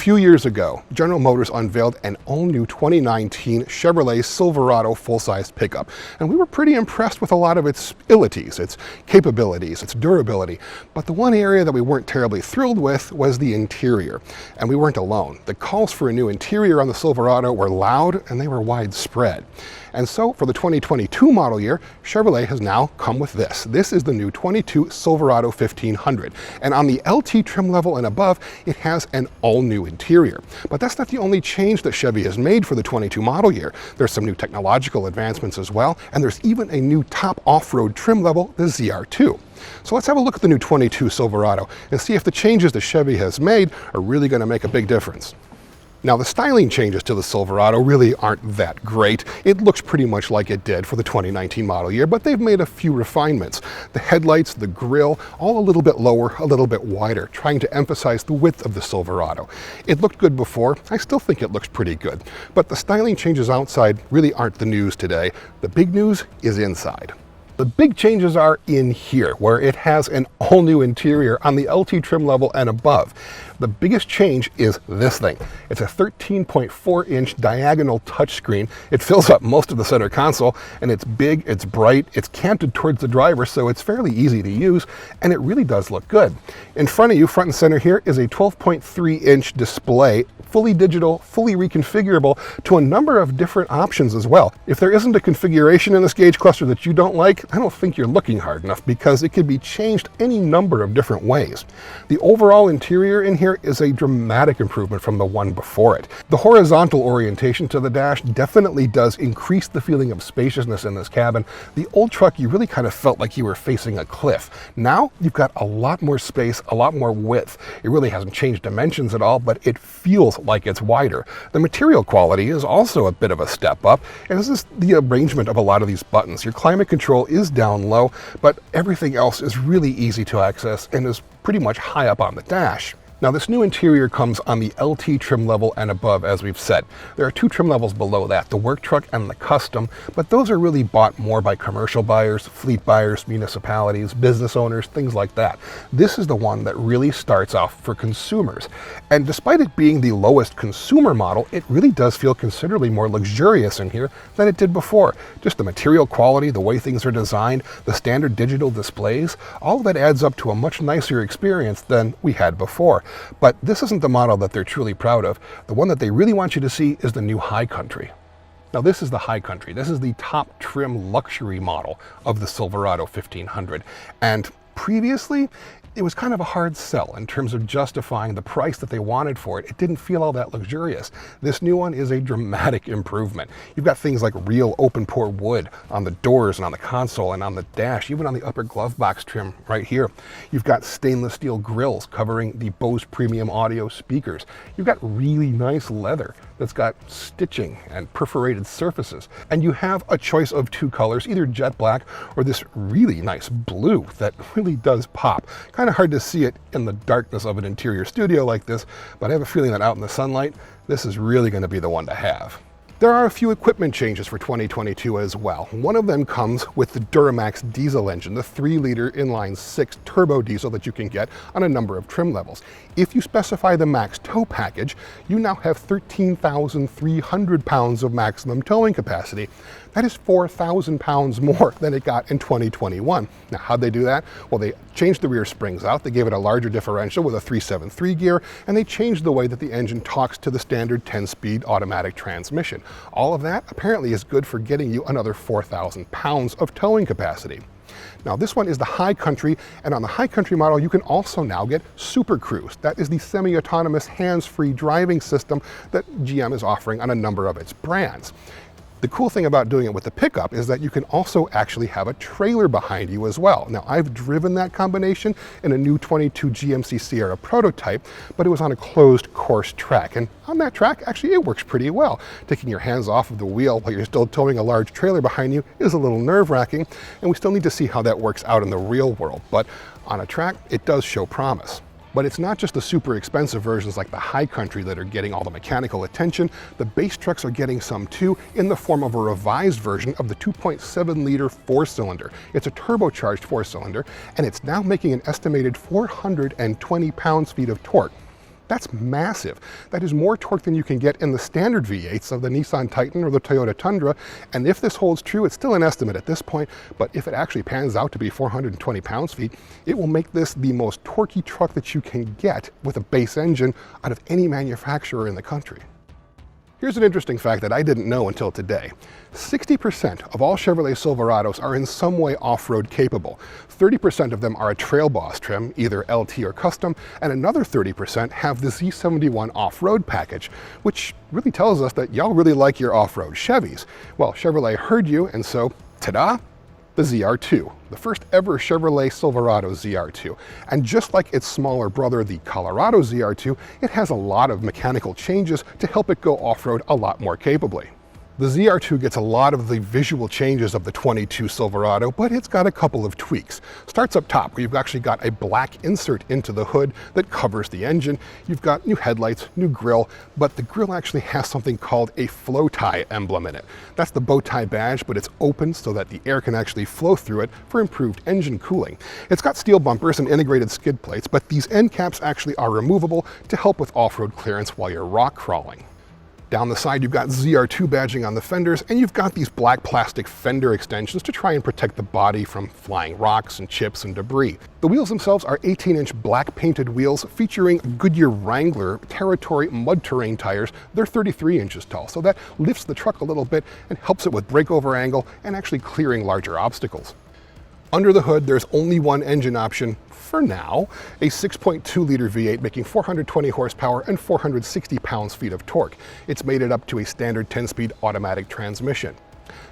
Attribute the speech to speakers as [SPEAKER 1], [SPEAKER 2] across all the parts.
[SPEAKER 1] few years ago, General Motors unveiled an all-new 2019 Chevrolet Silverado full-size pickup, and we were pretty impressed with a lot of its abilities, its capabilities, its durability. But the one area that we weren't terribly thrilled with was the interior, and we weren't alone. The calls for a new interior on the Silverado were loud and they were widespread. And so for the 2022 model year, Chevrolet has now come with this. This is the new 22 Silverado 1500. And on the LT trim level and above, it has an all-new interior. But that's not the only change that Chevy has made for the 22 model year. There's some new technological advancements as well, and there's even a new top off-road trim level, the ZR2. So let's have a look at the new 22 Silverado and see if the changes that Chevy has made are really going to make a big difference. Now, the styling changes to the Silverado really aren't that great. It looks pretty much like it did for the 2019 model year, but they've made a few refinements. The headlights, the grille, all a little bit lower, a little bit wider, trying to emphasize the width of the Silverado. It looked good before. I still think it looks pretty good. But the styling changes outside really aren't the news today. The big news is inside. The big changes are in here, where it has an all-new interior on the LT trim level and above. The biggest change is this thing. It's a 13.4-inch diagonal touchscreen. It fills up most of the center console, and it's big, it's bright, it's canted towards the driver, so it's fairly easy to use, and it really does look good. In front of you, front and center here, is a 12.3-inch display, fully digital, fully reconfigurable to a number of different options as well. If there isn't a configuration in this gauge cluster that you don't like, I don't think you're looking hard enough, because it can be changed any number of different ways. The overall interior in here is a dramatic improvement from the one before it. The horizontal orientation to the dash definitely does increase the feeling of spaciousness in this cabin. The old truck, you really kind of felt like you were facing a cliff. Now you've got a lot more space, a lot more width. It really hasn't changed dimensions at all, but it feels like it's wider. The material quality is also a bit of a step up, and this is the arrangement of a lot of these buttons. Your climate control is down low, but everything else is really easy to access and is pretty much high up on the dash. Now, this new interior comes on the LT trim level and above, as we've said. There are two trim levels below that, the work truck and the custom, but those are really bought more by commercial buyers, fleet buyers, municipalities, business owners, things like that. This is the one that really starts off for consumers. And despite it being the lowest consumer model, it really does feel considerably more luxurious in here than it did before. Just the material quality, the way things are designed, the standard digital displays, all of that adds up to a much nicer experience than we had before. But this isn't the model that they're truly proud of. The one that they really want you to see is the new High Country. Now, this is the High Country. This is the top trim luxury model of the Silverado 1500. And previously, it was kind of a hard sell in terms of justifying the price that they wanted for it. It didn't feel all that luxurious. This new one is a dramatic improvement. You've got things like real open pore wood on the doors and on the console and on the dash, even on the upper glove box trim right here. You've got stainless steel grills covering the Bose premium audio speakers. You've got really nice leather that's got stitching and perforated surfaces. And you have a choice of two colors, either jet black or this really nice blue that really does pop. Kind of hard to see it in the darkness of an interior studio like this, but I have a feeling that out in the sunlight, this is really going to be the one to have. There are a few equipment changes for 2022 as well. One of them comes with the Duramax diesel engine, the 3-liter inline-6 turbo diesel that you can get on a number of trim levels. If you specify the max tow package, you now have 13,300 pounds of maximum towing capacity. That is 4,000 pounds more than it got in 2021. Now, how'd they do that? Well, they changed the rear springs out, they gave it a larger differential with a 373 gear, and they changed the way that the engine talks to the standard 10-speed automatic transmission. All of that apparently is good for getting you another 4,000 pounds of towing capacity. Now, this one is the High Country, and on the High Country model, you can also now get Super Cruise. That is the semi-autonomous hands-free driving system that GM is offering on a number of its brands. The cool thing about doing it with the pickup is that you can also actually have a trailer behind you as well. Now, I've driven that combination in a new 22 GMC Sierra prototype, but it was on a closed course track. And on that track, actually, it works pretty well. Taking your hands off of the wheel while you're still towing a large trailer behind you is a little nerve-wracking, and we still need to see how that works out in the real world. But on a track, it does show promise. But it's not just the super expensive versions like the High Country that are getting all the mechanical attention. The base trucks are getting some too, in the form of a revised version of the 2.7-liter 4-cylinder. It's a turbocharged 4-cylinder, and it's now making an estimated 420 pounds-feet of torque. That's massive. That is more torque than you can get in the standard V8s of the Nissan Titan or the Toyota Tundra, and if this holds true, it's still an estimate at this point, but if it actually pans out to be 420 pounds-feet, it will make this the most torquey truck that you can get with a base engine out of any manufacturer in the country. Here's an interesting fact that I didn't know until today. 60% of all Chevrolet Silverados are in some way off-road capable. 30% of them are a Trail Boss trim, either LT or custom, and another 30% have the Z71 off-road package, which really tells us that y'all really like your off-road Chevys. Well, Chevrolet heard you, and so, ta-da! The ZR2, the first ever Chevrolet Silverado ZR2. And just like its smaller brother, the Colorado ZR2, it has a lot of mechanical changes to help it go off-road a lot more capably. The ZR2 gets a lot of the visual changes of the 22 Silverado, but it's got a couple of tweaks. Starts up top, where you've actually got a black insert into the hood that covers the engine. You've got new headlights, new grille, but the grille actually has something called a flow tie emblem in it. That's the bow tie badge, but it's open so that the air can actually flow through it for improved engine cooling. It's got steel bumpers and integrated skid plates, but these end caps actually are removable to help with off-road clearance while you're rock crawling. Down the side, you've got ZR2 badging on the fenders, and you've got these black plastic fender extensions to try and protect the body from flying rocks and chips and debris. The wheels themselves are 18-inch black painted wheels featuring Goodyear Wrangler Territory mud terrain tires. They're 33 inches tall, so that lifts the truck a little bit and helps it with breakover angle and actually clearing larger obstacles. Under the hood, there's only one engine option for now, a 6.2-liter V8 making 420 horsepower and 460 pounds-feet of torque. It's mated up to a standard 10-speed automatic transmission.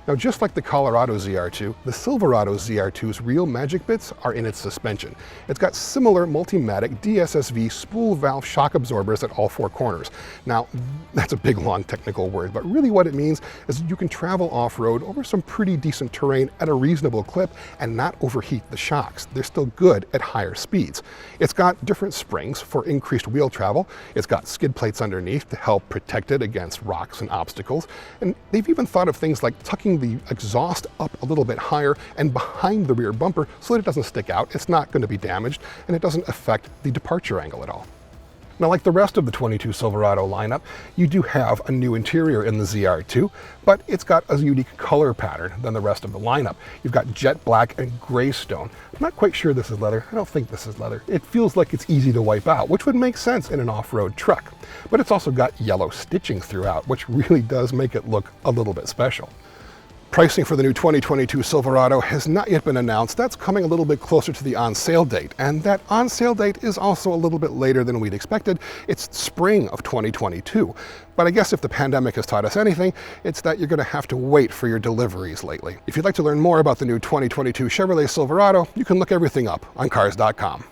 [SPEAKER 1] Now, just like the Colorado ZR2, the Silverado ZR2's real magic bits are in its suspension. It's got similar Multimatic DSSV spool valve shock absorbers at all four corners. Now, that's a big, long technical word, but really what it means is you can travel off-road over some pretty decent terrain at a reasonable clip and not overheat the shocks. They're still good at higher speeds. It's got different springs for increased wheel travel. It's got skid plates underneath to help protect it against rocks and obstacles. And they've even thought of things like tucking the exhaust up a little bit higher and behind the rear bumper so that it doesn't stick out, it's not going to be damaged, and it doesn't affect the departure angle at all. Now, like the rest of the 22 Silverado lineup, you do have a new interior in the ZR2, but it's got a unique color pattern than the rest of the lineup. You've got jet black and gray stone. I'm not quite sure this is leather. I don't think this is leather. It feels like it's easy to wipe out, which would make sense in an off-road truck. But it's also got yellow stitching throughout, which really does make it look a little bit special. Pricing for the new 2022 Silverado has not yet been announced. That's coming a little bit closer to the on-sale date, and that on-sale date is also a little bit later than we'd expected. It's spring of 2022. But I guess if the pandemic has taught us anything, it's that you're going to have to wait for your deliveries lately. If you'd like to learn more about the new 2022 Chevrolet Silverado, you can look everything up on Cars.com.